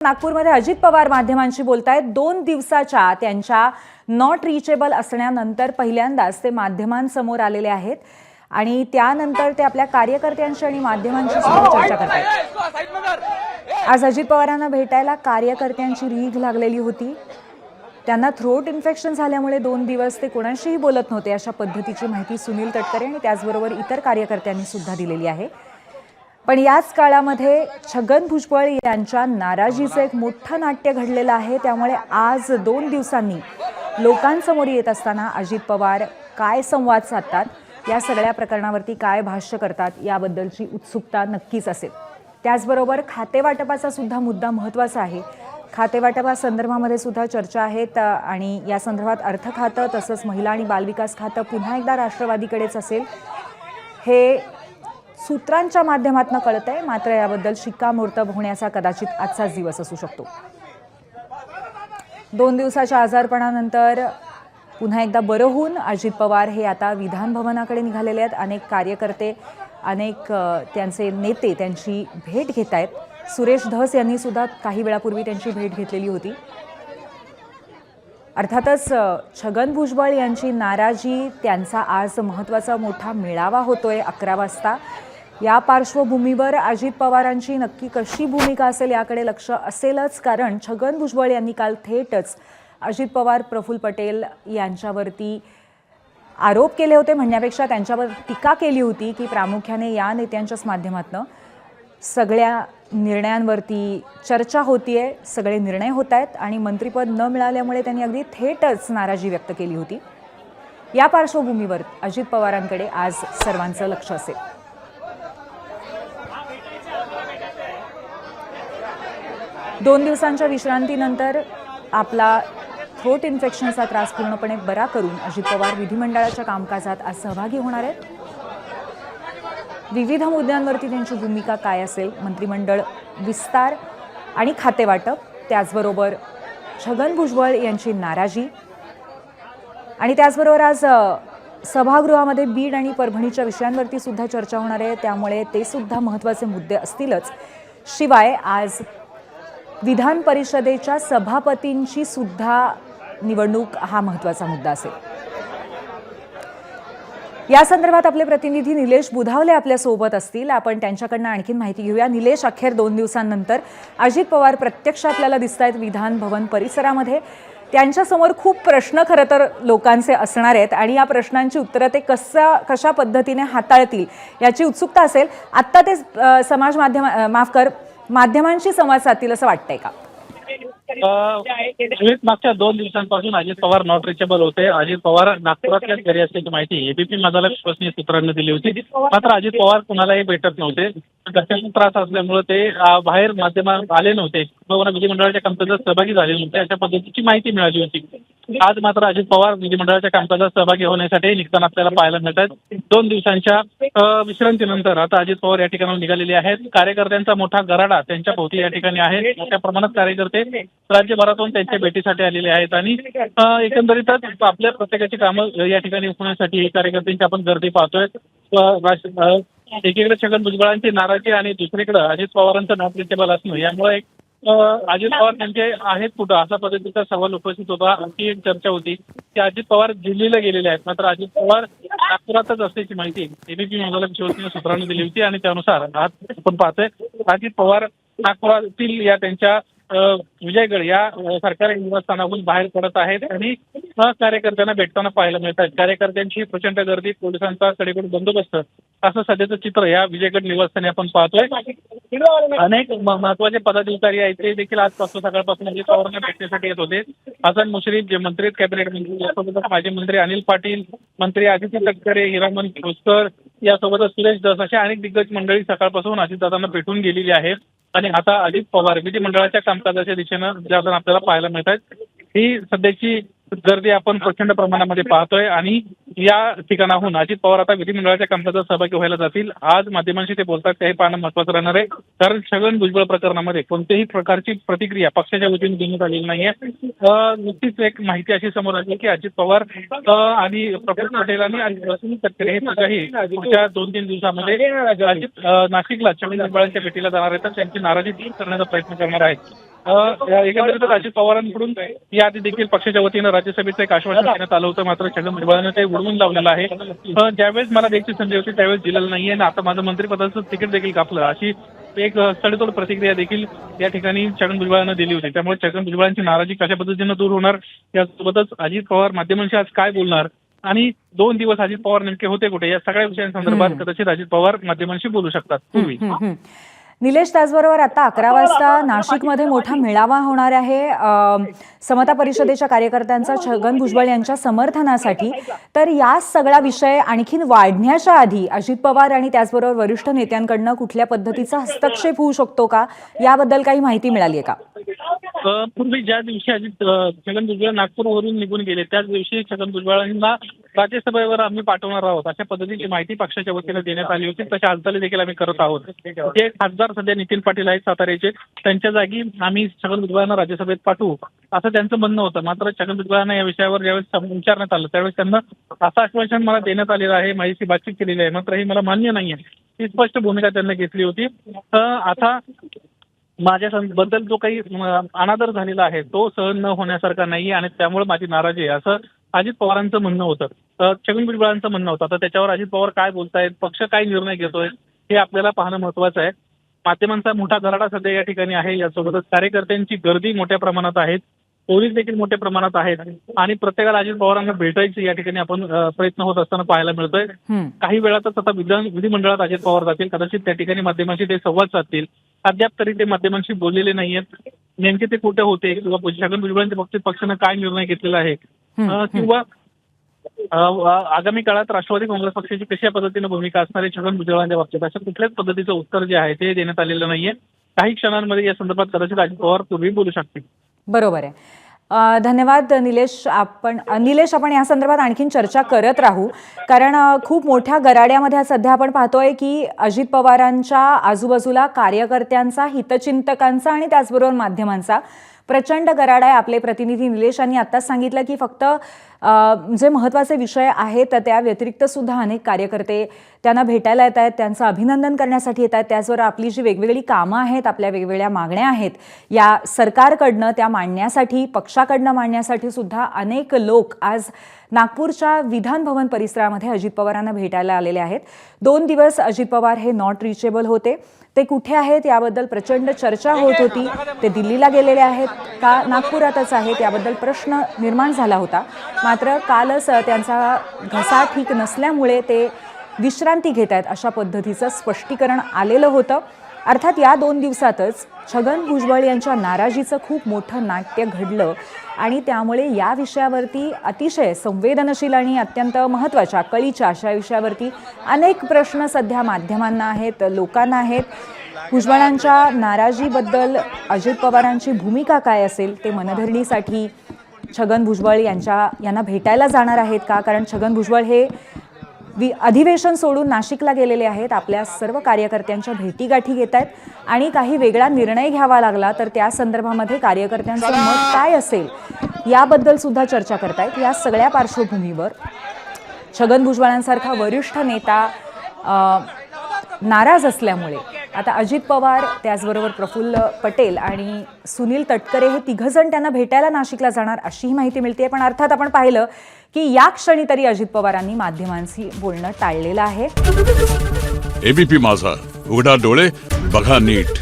नागपूरमध्ये अजित पवार माध्यमांशी बोलतायत। 2 दिवसाच्या त्यांच्या नॉट रिचेबल असण्यानंतर पहिल्यांदाच ते माध्यमांसमोर आलेले आहेत आणि त्यानंतर ते आपल्या कार्यकर्त्यांशी आणि माध्यमांशी चर्चा करतात। आज अजित पवारांना भेटायला कार्यकर्त्यांची रीघ लागलेली होती। त्यांना थ्रोट इन्फेक्शन झाल्यामुळे 2 दिवस ते कोणाशीही बोलत नव्हते, अशा पद्धतीची माहिती सुनील तटकरे आणि त्याचबरोबर इतर कार्यकर्त्यांनी सुद्धा दिलेली आहे। पण याच काळामध्ये छगन भुजबळ यांच्या नाराजीचं एक मोठं नाट्य घडलेलं आहे। त्यामुळे आज 2 दिवसांनी लोकांसमोर येत असताना अजित पवार काय संवाद साधतात, या सगळ्या प्रकरणावरती काय भाष्य करतात, याबद्दलची उत्सुकता नक्कीच असेल। त्याचबरोबर खातेवाटपाचा सुद्धा मुद्दा महत्त्वाचा आहे। खातेवाटपा संदर्भामध्ये सुद्धा चर्चा आहेत आणि या संदर्भात अर्थ खातं तसंच महिला आणि बालविकास खातं पुन्हा एकदा राष्ट्रवादीकडेच असेल, हे सूत्रांच्या माध्यमातून कळतंय। मात्र याबद्दल शिक्कामोर्तब होण्याचा कदाचित आजचाच दिवस असू शकतो। 2 दिवसाच्या आजारपणानंतर पुन्हा एकदा बरं होऊन अजित पवार हे आता विधान भवनाकडे निघालेले आहेत। अनेक कार्यकर्ते, अनेक त्यांचे नेते त्यांची भेट घेत आहेत। सुरेश धस यांनी सुद्धा काही वेळापूर्वी त्यांची भेट घेतलेली होती। अर्थातच छगन भुजबळ यांची नाराजी, त्यांचा आज महत्त्वाचा मोठा मेळावा होतोय 11 वाजता। या पार्श्वभूमीवर अजित पवारांची नक्की कशी भूमिका असेल याकडे लक्ष असेलच, कारण छगन भुजबळ यांनी काल थेटच अजित पवार, प्रफुल्ल पटेल यांच्यावरती आरोप केले होते, म्हणण्यापेक्षा त्यांच्यावर टीका केली होती की प्रामुख्याने या नेत्यांच्याच माध्यमातून सगळ्या निर्णयांवरती चर्चा होतीये, सगळे निर्णय होत आहेत आणि मंत्रिपद न मिळाल्यामुळे त्यांनी अगदी थेटच नाराजी व्यक्त केली होती। या पार्श्वभूमीवर अजित पवारांकडे आज सर्वांचं लक्ष असेल। 2 दिवसांच्या विश्रांतीनंतर आपला थ्रोट इन्फेक्शनचा त्रास पूर्णपणे बरा करून अजित पवार विधिमंडळाच्या कामकाजात आज सहभागी होणार आहेत। विविध मुद्द्यांवरती त्यांची भूमिका काय असेल, मंत्रिमंडळ विस्तार आणि खातेवाटप, त्याचबरोबर छगन भुजबळ यांची नाराजी आणि त्याचबरोबर आज सभागृहामध्ये बीड आणि परभणीच्या विषयांवरती सुद्धा चर्चा होणार आहे, त्यामुळे ते सुद्धा महत्त्वाचे मुद्दे असतीलच। शिवाय आज विधान परिषदेच्या सभापतींची सुद्धा निवडणूक हा महत्त्वाचा मुद्दा असेल। या संदर्भात आपले प्रतिनिधी निलेश बुधावले आपल्या सोबत असतील, आपण त्यांच्याकडनं आणखीन माहिती घेऊया। निलेश, अखेर 2 दिवसांनंतर अजित पवार प्रत्यक्ष आपल्याला दिसतायत विधान भवन परिसरामध्ये। त्यांच्यासमोर खूप प्रश्न खरं तर लोकांचे असणार आहेत आणि या प्रश्नांची उत्तरं ते कशा पद्धतीने हाताळतील याची उत्सुकता असेल। आत्ता ते माध्यमांशी संवाद साधतील असं वाटतंय का? मागच्या 2 दिवसांपासून अजित पवार नॉट रिचेबल होते। अजित पवार नागपुरातल्याच घरी असल्याची माहिती एबीपी माझाला विश्वसनीय सूत्रांनी दिली होती। मात्र अजित पवार कुणालाही भेटत नव्हते। घशाचा त्रास असल्यामुळे ते बाहेर माध्यमात आले नव्हते, विधिमंडळाच्या कामकाजात सहभागी झाले नव्हते, अशा पद्धतीची माहिती मिळाली होती। आज मात्र अजित पवार विधिमंडळाच्या कामकाजात सहभागी होण्यासाठी निघताना आपल्याला पाहायला मिळतात। 2 दिवसांच्या विश्रांतीनंतर आता अजित पवार या ठिकाणी निघालेले आहेत। कार्यकर्त्यांचा मोठा गराडा त्यांच्या भोवती या ठिकाणी आहे। मोठ्या प्रमाणात कार्यकर्ते राज्यभरातून त्यांच्या भेटीसाठी आलेले आहेत आणि एकंदरीतच आपल्या प्रत्येकाची कामं या ठिकाणी होण्यासाठी कार्यकर्त्यांची आपण गर्दी पाहतोय। एकीकडे छगन भुजबळांची नाराजी आणि दुसरीकडे अजित पवारांचं नॉट रिचेबल असणं, यामुळे अजित पवार त्यांचे आहेत कुठं असा पद्धतीचा सवाल उपस्थित होता। आणखी एक चर्चा होती की अजित पवार दिल्लीला गेलेले आहेत, मात्र अजित पवार नागपुरातच असल्याची माहिती एबीपी माझाला विश्वसनीय सूत्रांनी दिली होती आणि त्यानुसार आज आपण पाहतोय अजित पवार नागपुरातील या त्यांच्या विजयगड या सरकारी निवासस्थानातून बाहेर पडत आहेत आणि कार्यकर्त्यांना भेटताना पाहायला मिळत आहेत। कार्यकर्त्यांची प्रचंड गर्दी, पोलिसांचा कडेकोट बंदोबस्त असं सध्याचं चित्र या विजयगड निवासस्थानी आपण पाहतोय। अनेक महत्वाचे पदाधिकारी आहेत ते देखील आजपासून सकाळपासून अजित पवारांना भेटण्यासाठी येत होते। हसन मुश्रीफ जे मंत्री, कॅबिनेट मंत्री, यासोबतच माजी मंत्री अनिल पाटील, मंत्री आदित्य तटकरे, हिरामन खोसकर, यासोबतच सुरेश धस अशा अनेक दिग्गज मंडळी सकाळपासून अजितदादांना भेटून गेलेली आहेत आणि आता अजित पवार विधिमंडळाच्या कामकाजाच्या दिशेनं जाताना आपल्याला पाहायला मिळत आहेत। ही सध्याची गर्दी आपण प्रचंड प्रमाणामध्ये पाहतोय आणि या ठिकाणाहून अजित पवार आता विधिमंडळाच्या कामकाजात सहभागी व्हायला जातील. आज माध्यमांशी ते बोलतात ते पाहणं महत्त्वाचं राहणार आहे, कारण छगन भुजबळ प्रकरणामध्ये कोणत्याही प्रकारची प्रतिक्रिया पक्षाच्या वतीने देण्यात आलेली नाहीये. नुकतीच एक माहिती अशी समोर आली की अजित पवार आणि प्रफुल्ल पटेल आणि सुनील तटकरे हे दोघंही पुढच्या 2-3 दिवसामध्ये अजित नाशिकला छगन भुजबळांच्या भेटीला जाणार आहेत, त्यांची नाराजी दूर करण्याचा प्रयत्न करणार आहेत. एकंदरीतच अजित पवारांकडून याआधी देखील पक्षाच्या वतीनं राज्यसभेचं एक आश्वासन देण्यात आलं होतं, मात्र छगन भुजबळांना ते उडवून लावलेलं आहे. ज्यावेळेस मला द्यायची संधी होती त्यावेळेस दिलेलं नाहीये आणि आता माझं मंत्रिपदाचं तिकीट देखील कापलं, अशी एक सडेतोड प्रतिक्रिया देखील या ठिकाणी छगन भुजबळांना दिली होती. त्यामुळे छगन भुजबळांची नाराजी कशा पद्धतीनं दूर होणार, यासोबतच अजित पवार माध्यमांशी आज काय बोलणार आणि 2 दिवस अजित पवार नेमके होते कुठे, या सगळ्या विषयांसंदर्भात कदाचित अजित पवार माध्यमांशी बोलू शकतात. पूर्वी निलेश, त्याचबरोबर आता 11 वाजता नाशिकमध्ये मोठा मेळावा होणार आहे समता परिषदेच्या कार्यकर्त्यांचा छगन भुजबळ यांच्या समर्थनासाठी. तर या सगळा विषय आणखीन वाढण्याच्या आधी अजित पवार आणि त्याचबरोबर वरिष्ठ नेत्यांकडनं कुठल्या पद्धतीचा हस्तक्षेप होऊ शकतो का, याबद्दल काही माहिती मिळाली आहे का? पूर्वी ज्या दिवशी अजित छगन भुजबळ नागपूरवरून निघून गेले त्याच दिवशी छगन भुजबळांना राज्यसभेवर आम्ही पाठवणार आहोत अशा पद्धतीची माहिती पक्षाच्या वतीने देण्यात आली होती. तशा हालचाली देखील आम्ही करत आहोत. जे खासदार सध्या नितीन पाटील आहेत साताऱ्याचे, त्यांच्या जागी आम्ही छगन भुजबळांना राज्यसभेत पाठवू असं त्यांचं म्हणणं होतं. मात्र छगन भुजबळांना या विषयावर ज्यावेळेस विचारण्यात आलं त्यावेळेस त्यांना असं आश्वासन मला देण्यात आलेलं आहे, माझी बातचीत केलेली आहे, मात्र हे मला मान्य नाहीये, ही स्पष्ट भूमिका त्यांनी घेतली होती. आता माझ्याबद्दल जो काही अनादर झालेला आहे तो सहन न होण्यासारखा नाहीये आणि त्यामुळे माझी नाराजी आहे असं अजित पवारांचं म्हणणं होतं. छगन भुजबळांचं म्हणणं होतं. आता त्याच्यावर अजित पवार काय बोलतायत, पक्ष काय निर्णय घेतोय हे आपल्याला पाहणं महत्वाचं आहे. माध्यमांचा मोठा गराडा सध्या या ठिकाणी आहे, यासोबतच कार्यकर्त्यांची गर्दी मोठ्या प्रमाणात आहे, पोलीस देखील मोठ्या प्रमाणात आहेत आणि प्रत्येकाला अजित पवारांना भेटायचं या ठिकाणी आपण प्रयत्न होत असताना पाहायला मिळतोय. काही वेळातच आता विधिमंडळात अजित पवार जातील, कदाचित त्या ठिकाणी माध्यमांशी ते संवाद साधतील. अद्याप तरी ते माध्यमांशी बोललेले नाहीयेत. नेमके ते कुठे होते किंवा छगन भुजबळांच्या बाबतीत पक्षानं काय निर्णय घेतलेला आहे किंवा आगामी काळात राष्ट्रवादी काँग्रेस पक्षाची कशा पद्धतीने भूमिका असणार आहे छगन भुजबळांच्या बाबतीत, अशा कुठल्याच पद्धतीचं उत्तर जे आहे ते देण्यात आलेलं नाहीये. काही क्षणांमध्ये या संदर्भात कदाचित अजित पवार पूर्वी बोलू शकतील. बरोबर आहे. धन्यवाद निलेश. आपण या संदर्भात आणखीन चर्चा करत राहू, कारण खूप मोठ्या गराड्यामध्ये सध्या आपण पाहतोय की अजित पवारांच्या आजूबाजूला कार्यकर्त्यांचा, हितचिंतकांचा आणि त्याचबरोबर माध्यमांचा प्रचंड गराडा आहे. आपले प्रतिनिधी निलेशांनी आत्ताच सांगितलं की फक्त जे महत्त्वाचे विषय आहेत त्या व्यतिरिक्त सुद्धा अनेक कार्यकर्ते त्यांना भेटायला येत आहेत, त्यांचं अभिनंदन करण्यासाठी येत आहेत. त्याचबरोबर आपली जी वेगवेगळी कामं आहेत, आपल्या वेगवेगळ्या मागण्या आहेत या सरकारकडनं त्या मांडण्यासाठी, पक्षाकडनं मांडण्यासाठी सुद्धा अनेक लोक आज नागपूरच्या विधान भवन परिसरामध्ये अजित पवारांना भेटायला आलेले आहेत. 2 दिवस अजित पवार हे नॉट रिचेबल होते. ते कुठे आहेत याबद्दल प्रचंड चर्चा होत होती. ते दिल्लीला गेलेले आहेत का नागपुरातच आहेत याबद्दल प्रश्न निर्माण झाला होता. मात्र कालच त्यांचा घसा ठीक नसल्यामुळे ते विश्रांती घेत आहेत अशा पद्धतीचं स्पष्टीकरण आलेलं होतं. अर्थात या 2 दिवसातच छगन भुजबळ यांच्या नाराजीचं खूप मोठं नाट्य घडलं आणि त्यामुळे या विषयावरती अतिशय संवेदनशील आणि अत्यंत महत्त्वाच्या कळीच्या अशा विषयावरती अनेक प्रश्न सध्या माध्यमांना आहेत, लोकांना आहेत. भुजबळांच्या नाराजीबद्दल अजित पवारांची भूमिका काय असेल, ते मनधरणीसाठी छगन भुजबळ यांना भेटायला जाणार आहेत का? कारण छगन भुजबळ हे अधिवेशन सोडून नाशिकला गेलेले आहेत, आपल्या सर्व कार्यकर्त्यांच्या भेटीगाठी घेत आहेत आणि काही वेगळा निर्णय घ्यावा लागला तर त्या संदर्भामध्ये कार्यकर्त्यांचं मत काय असेल याबद्दल सुद्धा चर्चा करतायत. या सगळ्या पार्श्वभूमीवर छगन भुजबळांसारखा वरिष्ठ नेता नाराज असल्यामुळे आता अजित पवार, त्याचबरोबर प्रफुल्ल पटेल आणि सुनील तटकरे हे तिघजण त्यांना भेटायला नाशिकला जाणार अशीही माहिती मिळते. पण अर्थात आपण पाहिलं की या क्षणी तरी अजित पवारांनी माध्यमांशी बोलणं टाळलेलं आहे. एबीपी माझा, उघडा डोळे बघा नीट.